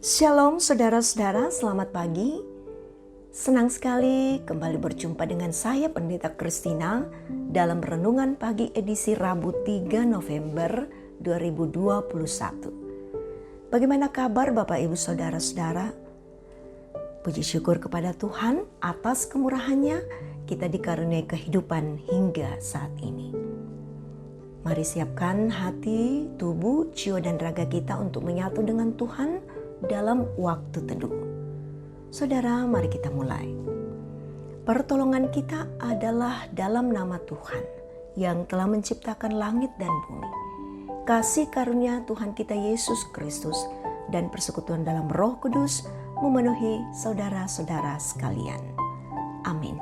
Shalom saudara-saudara, selamat pagi. Senang sekali kembali berjumpa dengan saya Pendeta Christina dalam Renungan Pagi edisi Rabu 3 November 2021. Bagaimana kabar Bapak Ibu Saudara-saudara? Puji syukur kepada Tuhan atas kemurahannya kita dikaruniai kehidupan hingga saat ini. Mari siapkan hati, tubuh, jiwa dan raga kita untuk menyatu dengan Tuhan dalam waktu teduh. Saudara, mari kita mulai. Pertolongan kita adalah dalam nama Tuhan yang telah menciptakan langit dan bumi. Kasih karunia Tuhan kita Yesus Kristus dan persekutuan dalam Roh Kudus memenuhi saudara-saudara sekalian. Amin.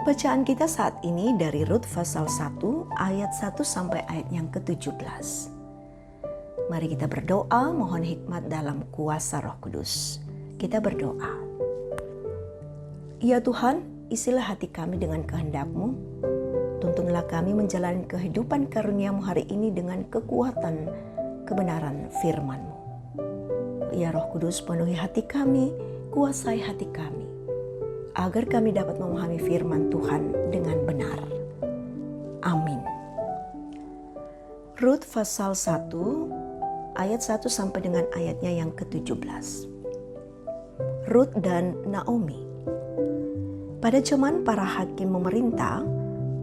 Bacaan kita saat ini dari Rut pasal 1 ayat 1 sampai ayat yang ke-17. Mari kita berdoa mohon hikmat dalam kuasa Roh Kudus. Kita berdoa. Ya Tuhan, isilah hati kami dengan kehendak-Mu. Tuntunlah kami menjalani kehidupan karunia-Mu hari ini dengan kekuatan kebenaran firman-Mu. Ya Roh Kudus, penuhi hati kami, kuasai hati kami, agar kami dapat memahami firman Tuhan dengan benar. Amin. Rut pasal 1 ayat 1 sampai dengan ayatnya yang ke-17. Rut dan Naomi. Pada zaman para hakim memerintah,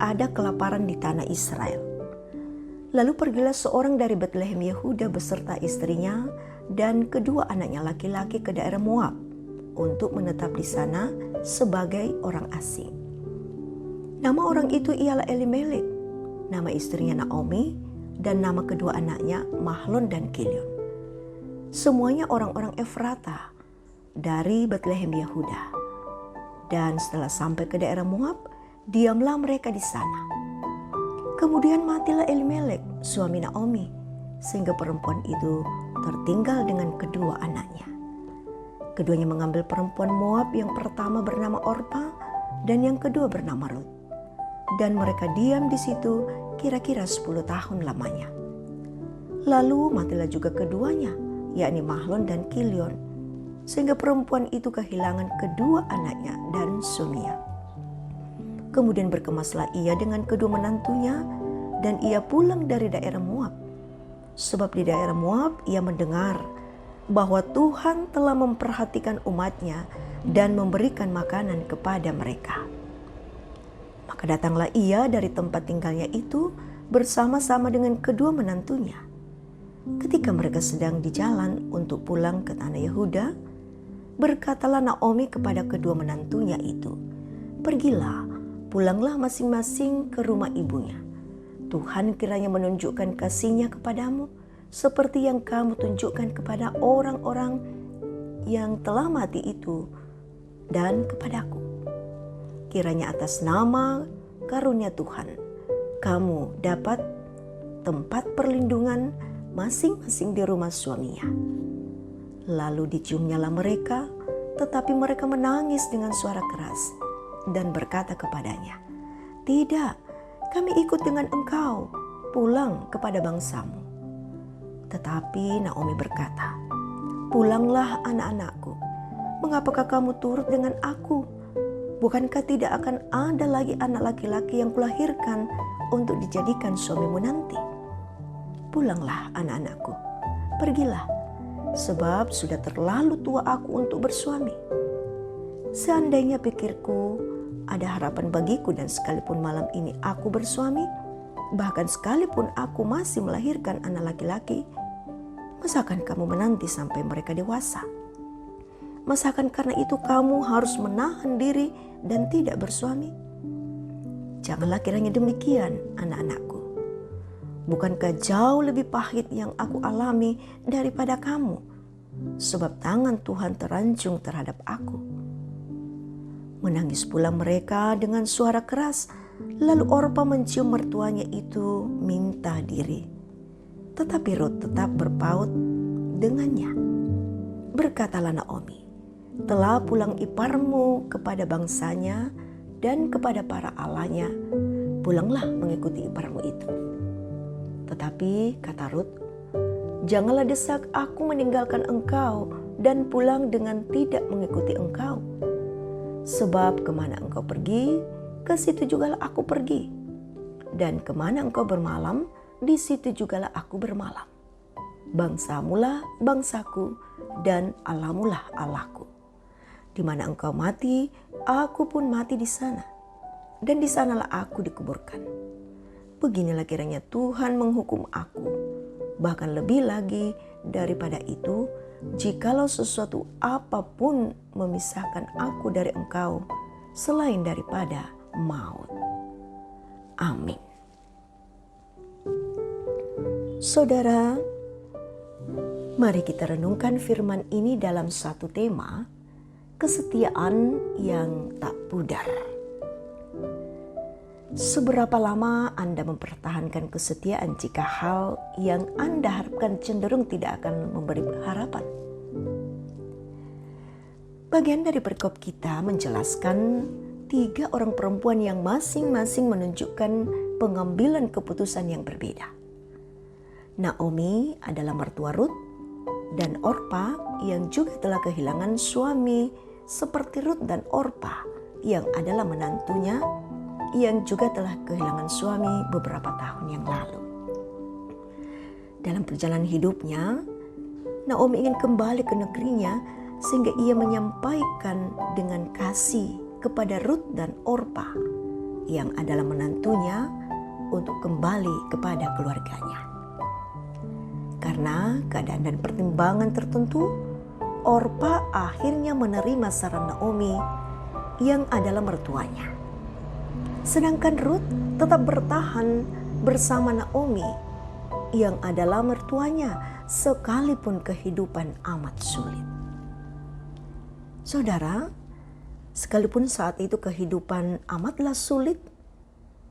ada kelaparan di tanah Israel. Lalu pergilah seorang dari Betlehem Yehuda beserta istrinya dan kedua anaknya laki-laki ke daerah Moab untuk menetap di sana sebagai orang asing. Nama orang itu ialah Elimelek, nama istrinya Naomi, dan nama kedua anaknya Mahlon dan Kilion. Semuanya orang-orang Efrata dari Betlehem Yehuda. Dan setelah sampai ke daerah Moab, diamlah mereka di sana. Kemudian matilah Elimelek, suami Naomi, sehingga perempuan itu tertinggal dengan kedua anaknya. Keduanya mengambil perempuan Moab, yang pertama bernama Orpa dan yang kedua bernama Rut. Dan mereka diam di situ kira-kira 10 tahun lamanya. Lalu matilah juga keduanya, yakni Mahlon dan Kilion, sehingga perempuan itu kehilangan kedua anaknya dan suaminya. Kemudian berkemaslah ia dengan kedua menantunya, dan ia pulang dari daerah Moab. Sebab di daerah Moab ia mendengar bahwa Tuhan telah memperhatikan umatnya dan memberikan makanan kepada mereka. Maka datanglah ia dari tempat tinggalnya itu bersama-sama dengan kedua menantunya. Ketika mereka sedang di jalan untuk pulang ke tanah Yehuda, berkatalah Naomi kepada kedua menantunya itu, "Pergilah, pulanglah masing-masing ke rumah ibunya. Tuhan kiranya menunjukkan kasih-Nya kepadamu, seperti yang kamu tunjukkan kepada orang-orang yang telah mati itu dan kepadaku. Kiranya atas nama karunia Tuhan, kamu dapat tempat perlindungan masing-masing di rumah suaminya." Lalu diciumnyalah mereka, tetapi mereka menangis dengan suara keras dan berkata kepadanya, "Tidak, kami ikut dengan engkau pulang kepada bangsamu." Tetapi Naomi berkata, "Pulanglah anak-anakku, mengapakah kamu turut dengan aku? Bukankah tidak akan ada lagi anak laki-laki yang kulahirkan untuk dijadikan suamimu nanti? Pulanglah anak-anakku, pergilah, sebab sudah terlalu tua aku untuk bersuami. Seandainya pikirku ada harapan bagiku dan sekalipun malam ini aku bersuami, bahkan sekalipun aku masih melahirkan anak laki-laki, masakan kamu menanti sampai mereka dewasa? Masakan karena itu kamu harus menahan diri dan tidak bersuami? Janganlah kiranya demikian, anak-anakku. Bukankah jauh lebih pahit yang aku alami daripada kamu? Sebab tangan Tuhan terancung terhadap aku." Menangis pula mereka dengan suara keras. Lalu Orpa mencium mertuanya itu minta diri. Tetapi Rut tetap berpaut dengannya. Berkatalah Naomi, "Telah pulang iparmu kepada bangsanya dan kepada para allahnya. Pulanglah mengikuti iparmu itu." Tetapi kata Rut, Janganlah desak aku meninggalkan engkau dan pulang dengan tidak mengikuti engkau. Sebab kemana engkau pergi, ke situ jugalah aku pergi. Dan kemana engkau bermalam, di situ jugalah aku bermalam. Bangsamulah bangsaku dan Allahmulah Allahku. Di mana engkau mati, aku pun mati di sana. Dan di sanalah aku dikuburkan. Beginilah kiranya Tuhan menghukum aku. Bahkan lebih lagi daripada itu, jikalau sesuatu apapun memisahkan aku dari engkau, selain daripada maut. Amin. Saudara, mari kita renungkan firman ini dalam satu tema, kesetiaan yang tak pudar. Seberapa lama Anda mempertahankan kesetiaan jika hal yang Anda harapkan cenderung tidak akan memberi harapan? Bagian dari perikop kita menjelaskan 3 orang perempuan yang masing-masing menunjukkan pengambilan keputusan yang berbeda. Naomi adalah mertua Rut dan Orpa yang juga telah kehilangan suami seperti Rut dan Orpa yang adalah menantunya yang juga telah kehilangan suami beberapa tahun yang lalu. Dalam perjalanan hidupnya, Naomi ingin kembali ke negerinya sehingga ia menyampaikan dengan kasih kepada Rut dan Orpa yang adalah menantunya untuk kembali kepada keluarganya. Karena keadaan dan pertimbangan tertentu, Orpa akhirnya menerima saran Naomi yang adalah mertuanya. Sedangkan Rut tetap bertahan bersama Naomi yang adalah mertuanya sekalipun kehidupan amat sulit. Saudara, sekalipun saat itu kehidupan amatlah sulit,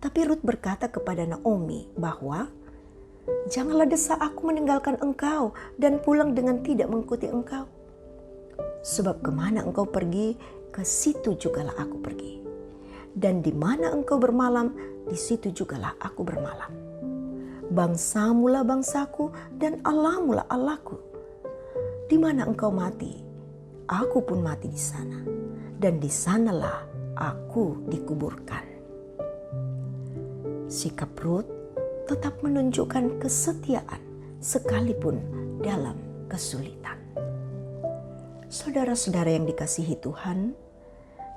tapi Rut berkata kepada Naomi bahwa janganlah desak aku meninggalkan engkau dan pulang dengan tidak mengikuti engkau. Sebab kemana engkau pergi, ke situ jugalah aku pergi. Dan di mana engkau bermalam, di situ jugalah aku bermalam. Bangsamulah bangsaku dan Allahmulah Allahku. Di mana engkau mati, aku pun mati di sana. Dan di sanalah aku dikuburkan. Sikap Rut tetap menunjukkan kesetiaan sekalipun dalam kesulitan. Saudara-saudara yang dikasihi Tuhan,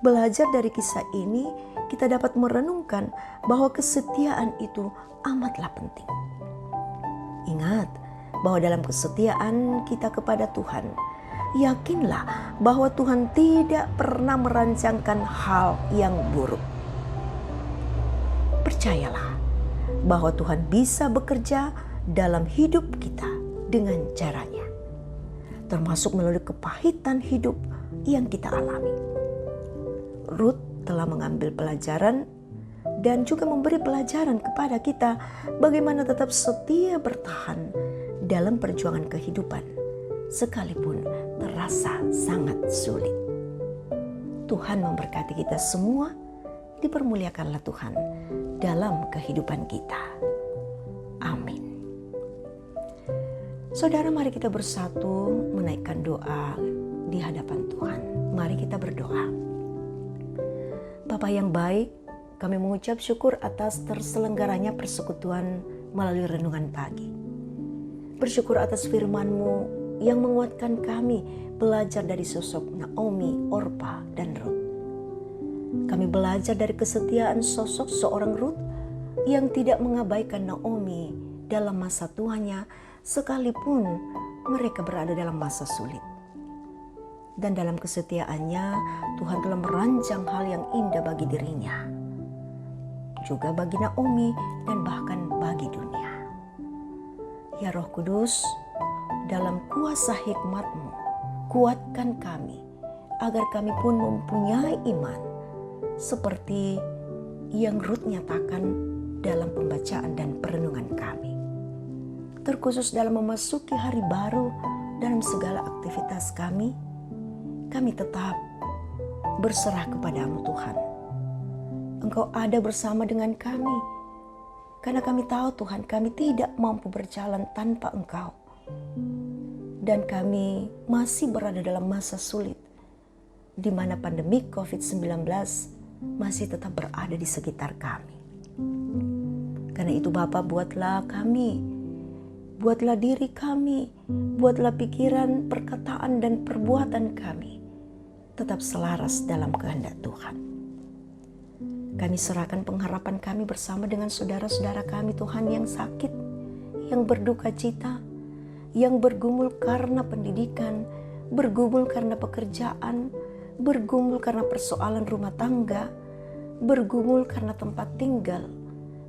belajar dari kisah ini kita dapat merenungkan bahwa kesetiaan itu amatlah penting. Ingat bahwa dalam kesetiaan kita kepada Tuhan, yakinlah bahwa Tuhan tidak pernah merancangkan hal yang buruk. Percayalah bahwa Tuhan bisa bekerja dalam hidup kita dengan caranya, termasuk melalui kepahitan hidup yang kita alami. Rut telah mengambil pelajaran dan juga memberi pelajaran kepada kita bagaimana tetap setia bertahan dalam perjuangan kehidupan sekalipun terasa sangat sulit. Tuhan memberkati kita semua, dipermuliakanlah Tuhan dalam kehidupan kita. Amin. Saudara, mari kita bersatu menaikkan doa di hadapan Tuhan. Mari kita berdoa. Bapa yang baik, kami mengucap syukur atas terselenggaranya persekutuan melalui renungan pagi. Bersyukur atas firman-Mu yang menguatkan kami belajar dari sosok Naomi, Orpa, dan Rut. Kami belajar dari kesetiaan sosok seorang Rut yang tidak mengabaikan Naomi dalam masa tuanya sekalipun mereka berada dalam masa sulit. Dan dalam kesetiaannya Tuhan telah merancang hal yang indah bagi dirinya, juga bagi Naomi dan bahkan bagi dunia. Ya Roh Kudus, dalam kuasa hikmat-Mu, kuatkan kami agar kami pun mempunyai iman seperti yang Rut nyatakan dalam pembacaan dan perenungan kami. Terkhusus dalam memasuki hari baru dalam segala aktivitas kami tetap berserah kepada-Mu Tuhan. Engkau ada bersama dengan kami, karena kami tahu Tuhan kami tidak mampu berjalan tanpa Engkau. Dan kami masih berada dalam masa sulit, di mana pandemi COVID-19 masih tetap berada di sekitar kami. Karena itu Bapa, buatlah kami, buatlah diri kami, buatlah pikiran, perkataan, dan perbuatan kami tetap selaras dalam kehendak Tuhan. Kami serahkan pengharapan kami bersama dengan saudara-saudara kami Tuhan yang sakit, yang berduka cita, yang bergumul karena pendidikan, bergumul karena pekerjaan, bergumul karena persoalan rumah tangga, bergumul karena tempat tinggal,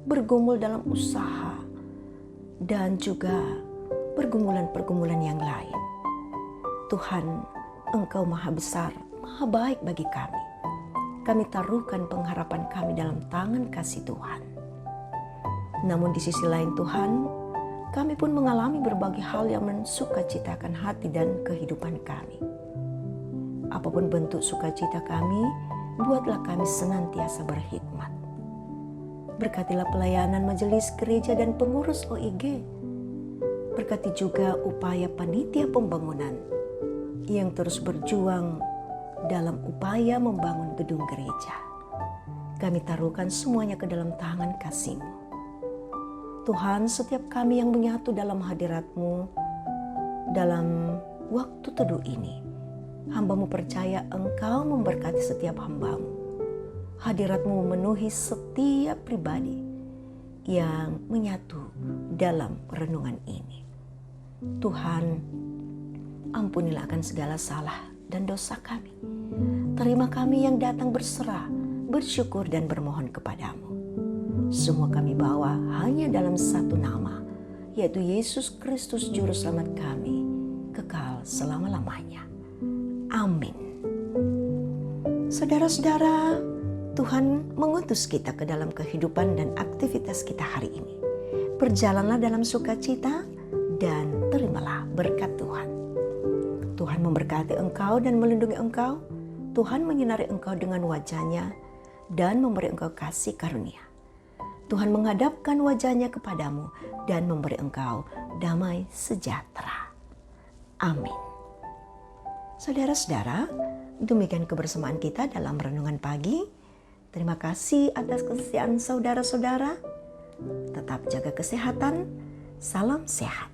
bergumul dalam usaha, dan juga pergumulan-pergumulan yang lain. Tuhan, Engkau maha besar, maha baik bagi kami. Kami taruhkan pengharapan kami dalam tangan kasih Tuhan. Namun di sisi lain Tuhan, kami pun mengalami berbagai hal yang mensukacitakan hati dan kehidupan kami. Apapun bentuk sukacita kami, buatlah kami senantiasa berkhidmat. Berkatilah pelayanan majelis gereja dan pengurus OIG. Berkati juga upaya panitia pembangunan yang terus berjuang dalam upaya membangun gedung gereja. Kami taruhkan semuanya ke dalam tangan kasih-Mu. Tuhan, setiap kami yang menyatu dalam hadirat-Mu, dalam waktu teduh ini, hamba-Mu percaya Engkau memberkati setiap hamba-Mu. Hadirat-Mu memenuhi setiap pribadi yang menyatu dalam renungan ini. Tuhan, ampunilah akan segala salah dan dosa kami. Terima kami yang datang berserah, bersyukur dan bermohon kepadamu. Semua kami bawa hanya dalam satu nama, yaitu Yesus Kristus Juru Selamat kami, kekal selama-lamanya. Amin. Saudara-saudara, Tuhan mengutus kita ke dalam kehidupan dan aktivitas kita hari ini. Berjalanlah dalam sukacita dan terimalah berkat Tuhan. Tuhan memberkati engkau dan melindungi engkau. Tuhan menyinari engkau dengan wajah-Nya dan memberi engkau kasih karunia. Tuhan menghadapkan wajah-Nya kepadamu dan memberi engkau damai sejahtera. Amin. Saudara-saudara, demikian kebersamaan kita dalam renungan pagi. Terima kasih atas kesetiaan saudara-saudara. Tetap jaga kesehatan. Salam sehat.